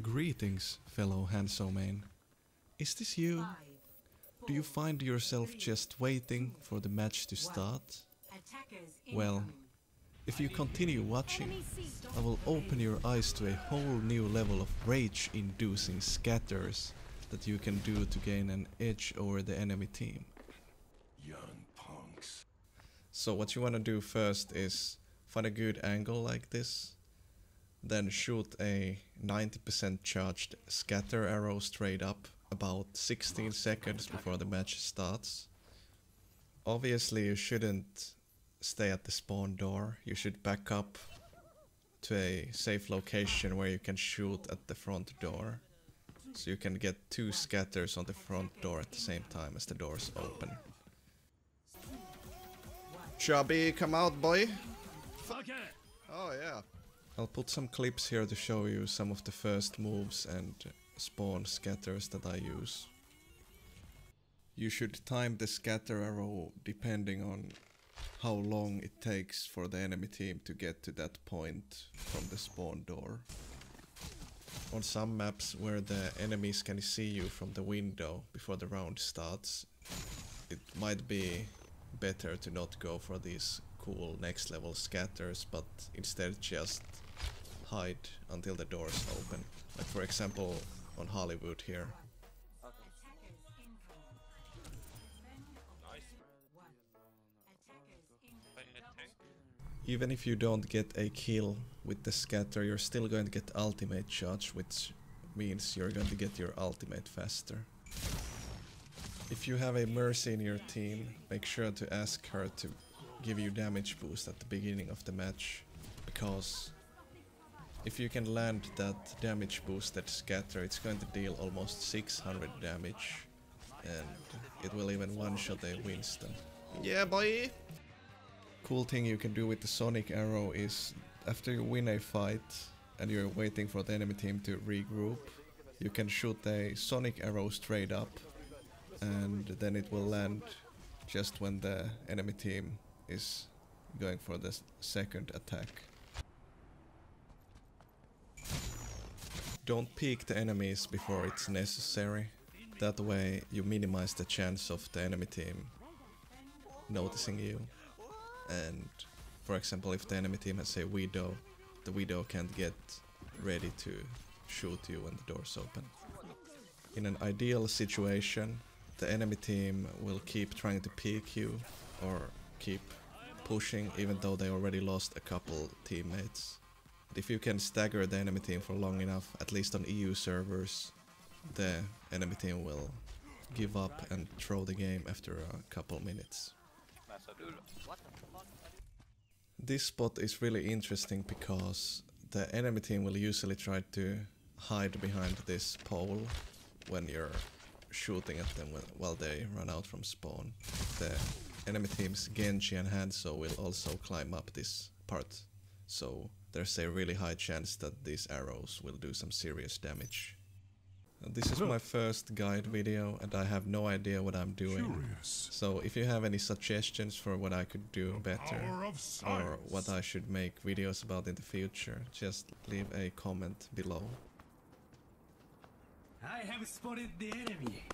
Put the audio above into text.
Greetings, fellow Hanzo main. Is this you? Do you find yourself just waiting for the match to start? Well, if you continue watching, I will open your eyes to a whole new level of rage-inducing scatters that you can do to gain an edge over the enemy team. Young punks. So what you wanna do first is find a good angle like this, then shoot a 90% charged scatter arrow straight up about 16 seconds before the match starts. Obviously you shouldn't stay at the spawn door, you should back up to a safe location where you can shoot at the front door. So you can get 2 scatters on the front door at the same time as the doors open. Chubby, come out, boy! Oh yeah. I'll put some clips here to show you some of the first moves and spawn scatters that I use. You should time the scatter arrow depending on how long it takes for the enemy team to get to that point from the spawn door. On some maps where the enemies can see you from the window before the round starts, it might be better to not go for these cool next level scatters, but instead just hide until the doors open. Like for example on Hollywood here. Even if you don't get a kill with the scatter, you're still going to get ultimate charge, which means you're going to get your ultimate faster. If you have a Mercy in your team, make sure to ask her to give you damage boost at the beginning of the match, because if you can land that damage boosted scatter, it's going to deal almost 600 damage, and it will even one-shot a Winston. Yeah, boy! Cool thing you can do with the Sonic Arrow is, after you win a fight and you're waiting for the enemy team to regroup, you can shoot a Sonic Arrow straight up, and then it will land just when the enemy team is going for the second attack. Don't peek the enemies before it's necessary. That way you minimize the chance of the enemy team noticing you. And for example, if the enemy team has a Widow, the Widow can't get ready to shoot you when the doors open. In an ideal situation, the enemy team will keep trying to peek you or keep pushing even though they already lost a couple teammates. But if you can stagger the enemy team for long enough, at least on EU servers, the enemy team will give up and throw the game after a couple minutes. This spot is really interesting because the enemy team will usually try to hide behind this pole when you're shooting at them while they run out from spawn. The enemy team's Genji and Hanzo will also climb up this part, so there's a really high chance that these arrows will do some serious damage. This is my first guide video and I have no idea what I'm doing. So if you have any suggestions for what I could do better or what I should make videos about in the future, just leave a comment below. I have spotted the enemy.